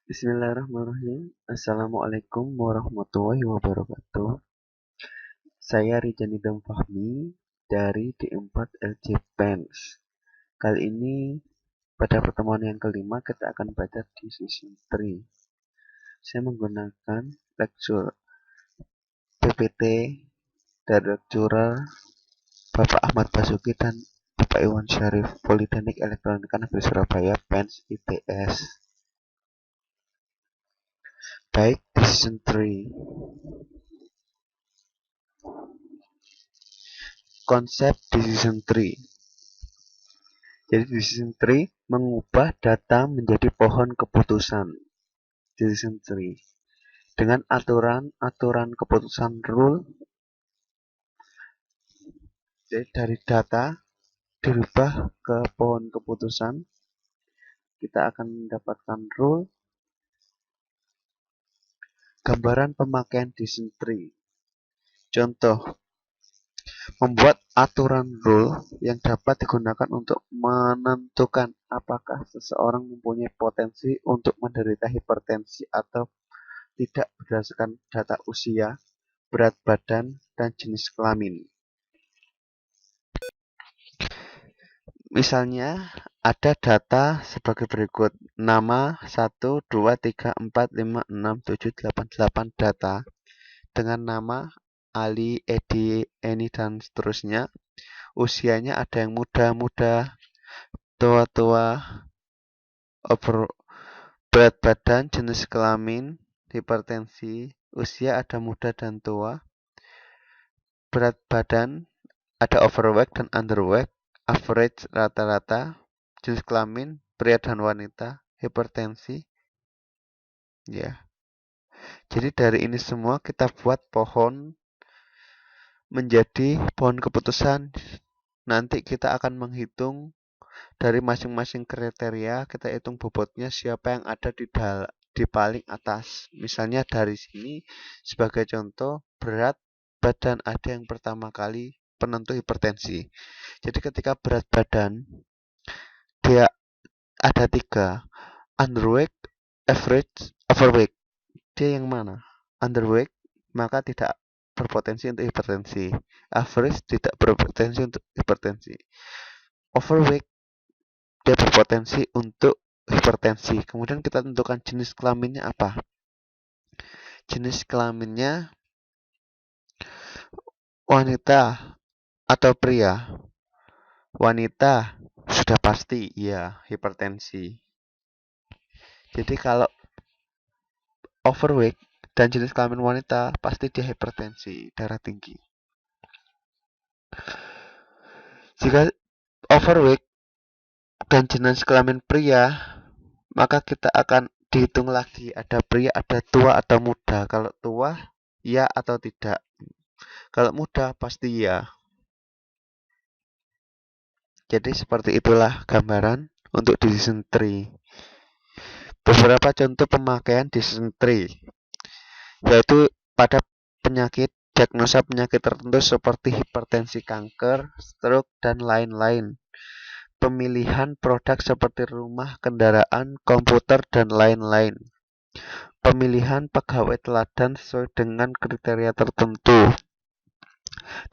Bismillahirrahmanirrahim. Assalamualaikum warahmatullahi wabarakatuh. Saya Rijanidam Fahmi dari D4 LJ Pens. Kali ini pada pertemuan yang kelima kita akan baca Decision Tree. Saya menggunakan lecture PPT dari lecturer Bapak Ahmad Basuki dan Bapak Iwan Syarif, Politeknik Elektronika Negeri Surabaya, Pens ITS. Baik, Decision Tree. Konsep Decision Tree. Jadi decision tree mengubah data menjadi pohon keputusan. Decision tree dengan aturan keputusan rule. Jadi dari data dirubah ke pohon keputusan. Kita akan mendapatkan rule. Gambaran pemakaian decision tree. Contoh, membuat aturan rule yang dapat digunakan untuk menentukan apakah seseorang mempunyai potensi untuk menderita hipertensi atau tidak berdasarkan data usia, berat badan, dan jenis kelamin. Misalnya, ada data sebagai berikut. Nama 1, 2, 3, 4, 5, 6, 7, 8, 8 data dengan nama Ali, Edi, Eni, dan seterusnya. Usianya ada yang muda-muda, tua-tua, berat badan, jenis kelamin, hipertensi, usia ada muda dan tua, berat badan ada overweight dan underweight, average rata-rata, jenis kelamin pria dan wanita, hipertensi. Ya. Jadi dari ini semua kita buat pohon menjadi pohon keputusan. Nanti kita akan menghitung dari masing-masing kriteria, kita hitung bobotnya siapa yang ada di paling atas. Misalnya dari sini sebagai contoh berat badan ada yang pertama kali penentu hipertensi. Jadi ketika berat badan dia ada 3, underweight, average, overweight. Dia yang mana? Underweight maka tidak berpotensi untuk hipertensi. Average tidak berpotensi untuk hipertensi. Overweight dia berpotensi untuk hipertensi. Kemudian kita tentukan jenis kelaminnya apa. Jenis kelaminnya wanita atau pria. Wanita sudah pasti ya hipertensi. Jadi kalau overweight dan jenis kelamin wanita pasti dia hipertensi, darah tinggi. Jika overweight dan jenis kelamin pria, maka kita akan dihitung lagi ada pria, ada tua atau muda. Kalau tua, ya atau tidak. Kalau muda, pasti ya. Jadi seperti itulah gambaran untuk decision tree. Beberapa contoh pemakaian decision tree, yaitu pada penyakit, diagnosa penyakit tertentu seperti hipertensi, kanker, stroke, dan lain-lain. Pemilihan produk seperti rumah, kendaraan, komputer, dan lain-lain. Pemilihan pegawai teladan sesuai dengan kriteria tertentu.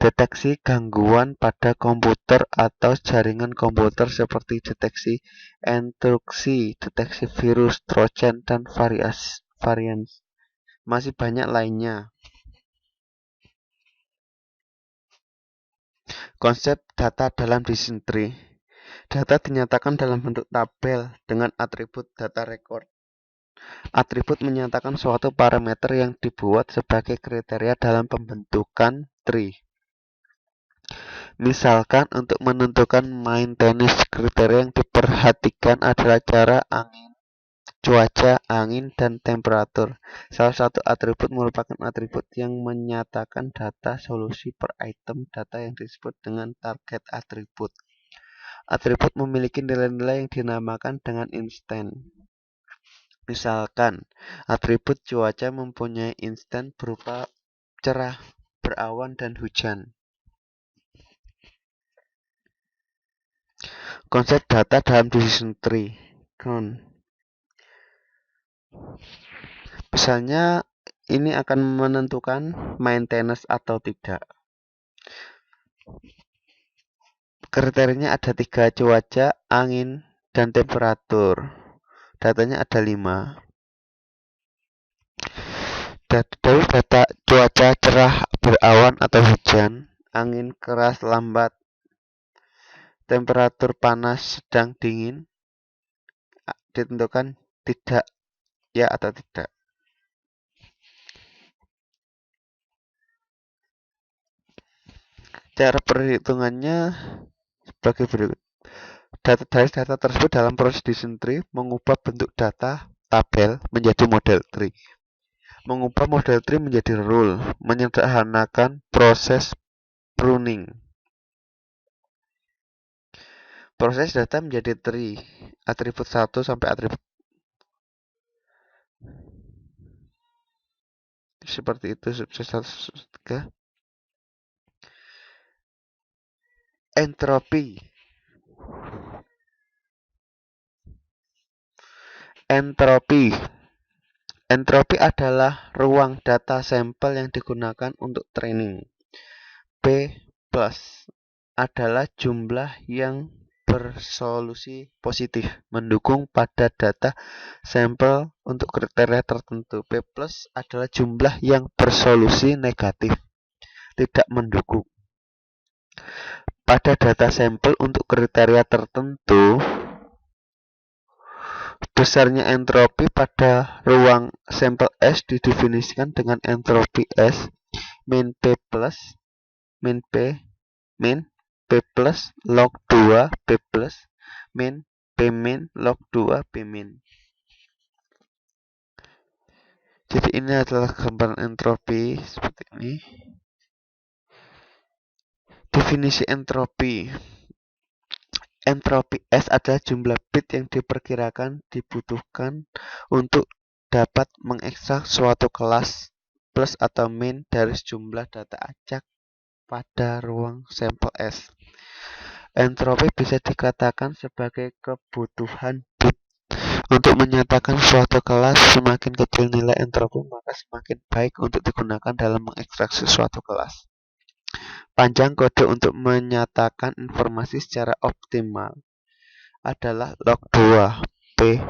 Deteksi gangguan pada komputer atau jaringan komputer seperti deteksi intrusi, deteksi virus, trojan, dan varian. Masih banyak lainnya. Konsep data dalam decision tree. Data dinyatakan dalam bentuk tabel dengan atribut data record. Atribut menyatakan suatu parameter yang dibuat sebagai kriteria dalam pembentukan tree. Misalkan untuk menentukan main tenis, kriteria yang diperhatikan adalah cara angin, cuaca, angin, dan temperatur. Salah satu atribut merupakan atribut yang menyatakan data solusi per item data yang disebut dengan target atribut. Atribut memiliki nilai-nilai yang dinamakan dengan instan. Misalkan, atribut cuaca mempunyai instan berupa cerah, berawan, dan hujan. Konsep data dalam decision tree. Misalnya ini akan menentukan maintenance atau tidak. Kriterianya ada 3, cuaca, angin, dan temperatur. Datanya ada 5. Dari data cuaca cerah, berawan atau hujan, angin keras lambat, temperatur panas sedang dingin, ditentukan tidak ya atau tidak. Cara perhitungannya sebagai berikut. Dari data tersebut dalam proses decision tree mengubah bentuk data tabel menjadi model tree. Mengubah model tree menjadi rule, menyederhanakan proses pruning. Proses data menjadi tree, atribut 1 sampai atribut seperti itu, sukses 1, 3. Entropi. Entropi. Entropi adalah ruang data sampel yang digunakan untuk training. P plus adalah jumlah yang bersolusi positif, mendukung pada data sampel untuk kriteria tertentu. P plus adalah jumlah yang bersolusi negatif, tidak mendukung. Pada data sampel untuk kriteria tertentu, besarnya entropi pada ruang sampel S didefinisikan dengan entropi S min P plus min P plus log 2 P plus min P min log 2 P min. Jadi ini adalah gambaran entropi seperti ini. Definisi entropi. Entropi S adalah jumlah bit yang diperkirakan dibutuhkan untuk dapat mengekstrak suatu kelas plus atau min dari jumlah data acak pada ruang sampel S. Entropi bisa dikatakan sebagai kebutuhan bit. Untuk menyatakan suatu kelas, semakin kecil nilai entropi, maka semakin baik untuk digunakan dalam mengekstraksi suatu kelas. Panjang kode untuk menyatakan informasi secara optimal adalah log 2 P.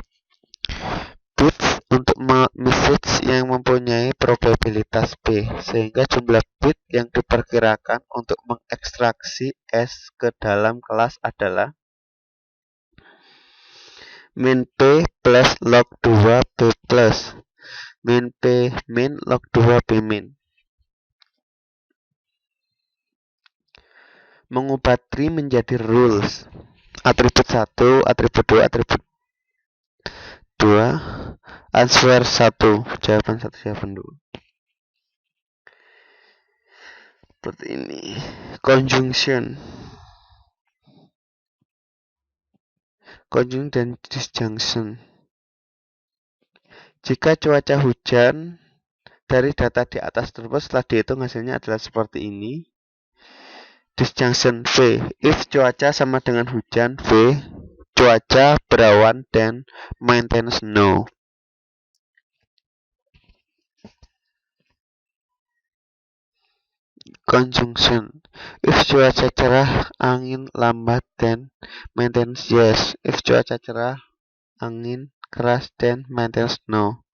Bits untuk message yang mempunyai probabilitas P, sehingga jumlah bit yang diperkirakan untuk mengekstraksi S ke dalam kelas adalah min P plus log 2 P plus min P min log 2 P min. Mengubah tree menjadi rules. Atribut 1, atribut 2, atribut 2, answer 1, jawaban 1, jawaban 2. Seperti ini. Conjunction. Conjunction dan disjunction. Jika cuaca hujan, dari data di atas tersebut setelah dihitung hasilnya adalah seperti ini. Disjunction V. If cuaca sama dengan hujan, V. Cuaca berawan dan maintenance no. Conjunction. If cuaca cerah, angin lambat dan maintenance yes. If cuaca cerah, angin keras dan maintenance no.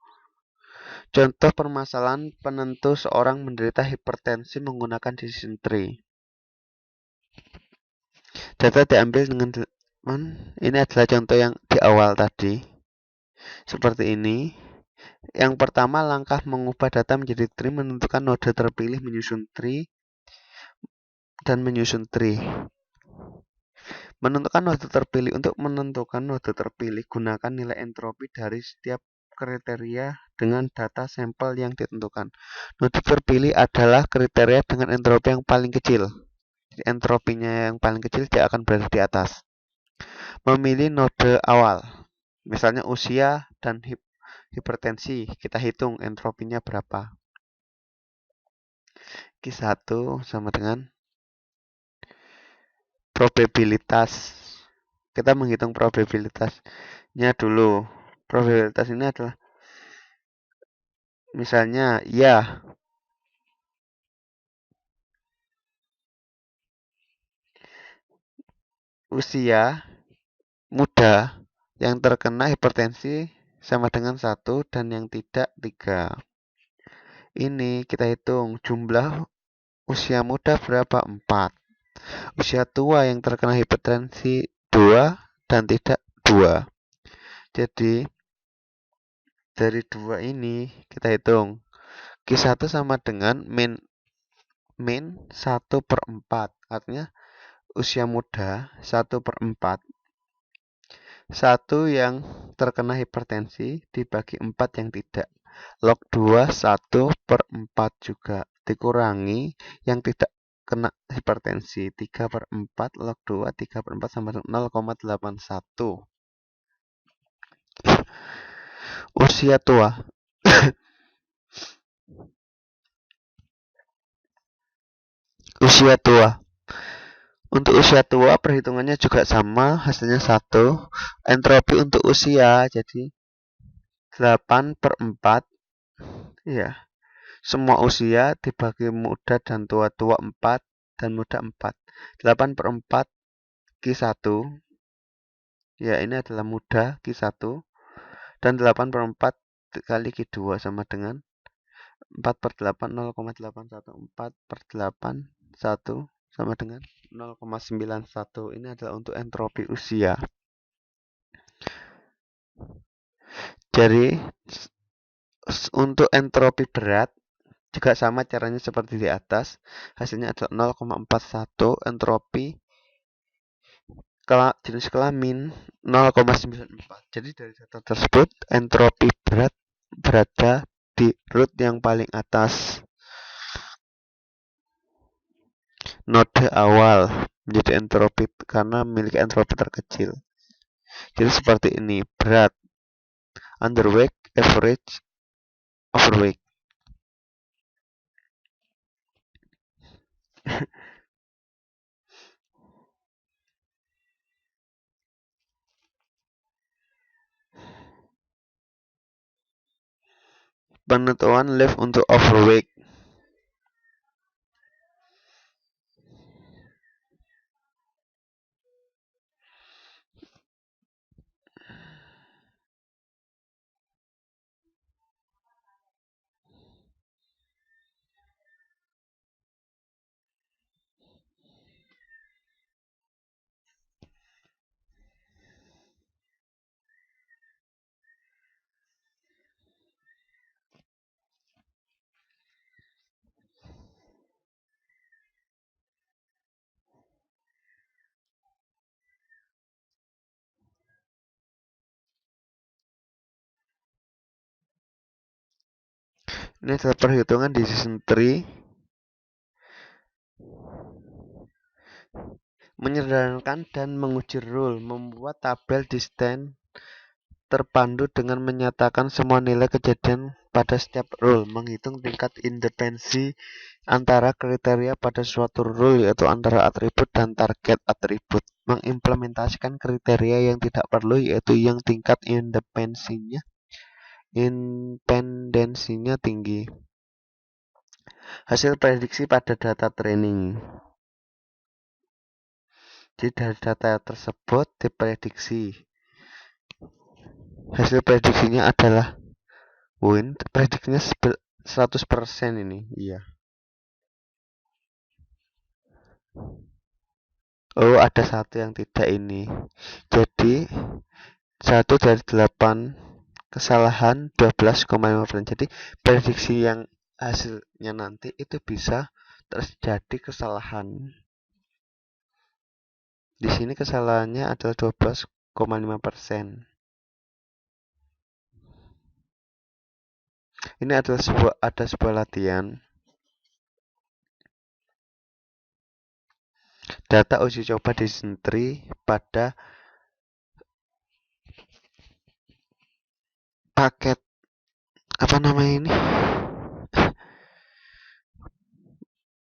Contoh permasalahan penentu seorang menderita hipertensi menggunakan decision tree. Data diambil dengan ini adalah contoh yang di awal tadi. Seperti ini. Yang pertama, langkah mengubah data menjadi tree, menentukan node terpilih, menyusun tree, dan menyusun tree. Menentukan node terpilih. Untuk menentukan node terpilih, gunakan nilai entropi dari setiap kriteria dengan data sampel yang ditentukan. Node terpilih adalah kriteria dengan entropi yang paling kecil. Entropinya yang paling kecil dia akan berada di atas. Memilih node awal, misalnya usia dan hipertensi, kita hitung entropinya berapa. Q1 sama dengan probabilitas. Kita menghitung probabilitasnya dulu. Probabilitas ini adalah Misalnya, ya, usia muda yang terkena hipertensi sama dengan 1 dan yang tidak 3. Ini kita hitung jumlah usia muda berapa? 4. Usia tua yang terkena hipertensi 2 dan tidak 2. Jadi dari 2 ini kita hitung Q1 sama dengan min 1 per 4. Artinya usia muda 1 per 4. 1 yang terkena hipertensi dibagi 4 yang tidak. Log 2 1 per 4 juga. Dikurangi yang tidak kena hipertensi 3 per 4 log 2 3 per 4 sama 0,81. Usia tua. Usia tua. Untuk usia tua perhitungannya juga sama, hasilnya 1. Entropi untuk usia jadi 8 per 4. Ya, semua usia dibagi muda dan tua 4 dan muda 4. 8 per 4 Q1. Ya, ini adalah muda Q1. Dan 8 per 4 kali Q2 sama dengan 4 per 8 0,814 per 8 1 sama dengan 0,91. Ini adalah untuk entropi usia. Jadi untuk entropi berat juga sama caranya seperti di atas. Hasilnya adalah 0,41. Entropi jenis kelamin 0,94. Jadi dari data tersebut entropi berat berada di root yang paling atas. Node awal menjadi entropi karena memiliki entropi terkecil. Jadi seperti ini, berat, underweight, average, overweight. Penentuan lift untuk overweight. Ini adalah perhitungan di season 3. Menyederhanakan dan menguji rule, membuat tabel distance terpandu dengan menyatakan semua nilai kejadian pada setiap rule, menghitung tingkat independensi antara kriteria pada suatu rule yaitu antara atribut dan target atribut, mengimplementasikan kriteria yang tidak perlu yaitu yang tingkat independensinya tinggi. Hasil prediksi pada data training. Jadi dari data tersebut diprediksi. Hasil prediksinya adalah prediksinya 100% ini. Iya. Oh, ada satu yang tidak ini. Jadi 1 dari 8 kesalahan 12,5%. Jadi prediksi yang hasilnya nanti itu bisa terjadi kesalahan. Di sini kesalahannya adalah 12,5%. Ini adalah sebuah latihan. Data uji coba di season 3 pada paket apa namanya ini?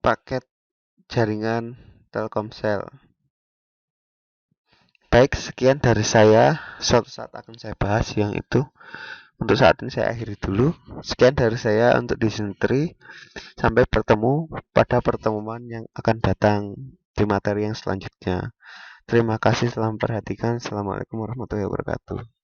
Paket jaringan Telkomsel. Baik, sekian dari saya. Suatu saat akan saya bahas yang itu. Untuk saat ini saya akhiri dulu. Sekian dari saya untuk dysentery. Sampai bertemu pada pertemuan yang akan datang di materi yang selanjutnya. Terima kasih telah memperhatikan. Assalamualaikum warahmatullahi wabarakatuh.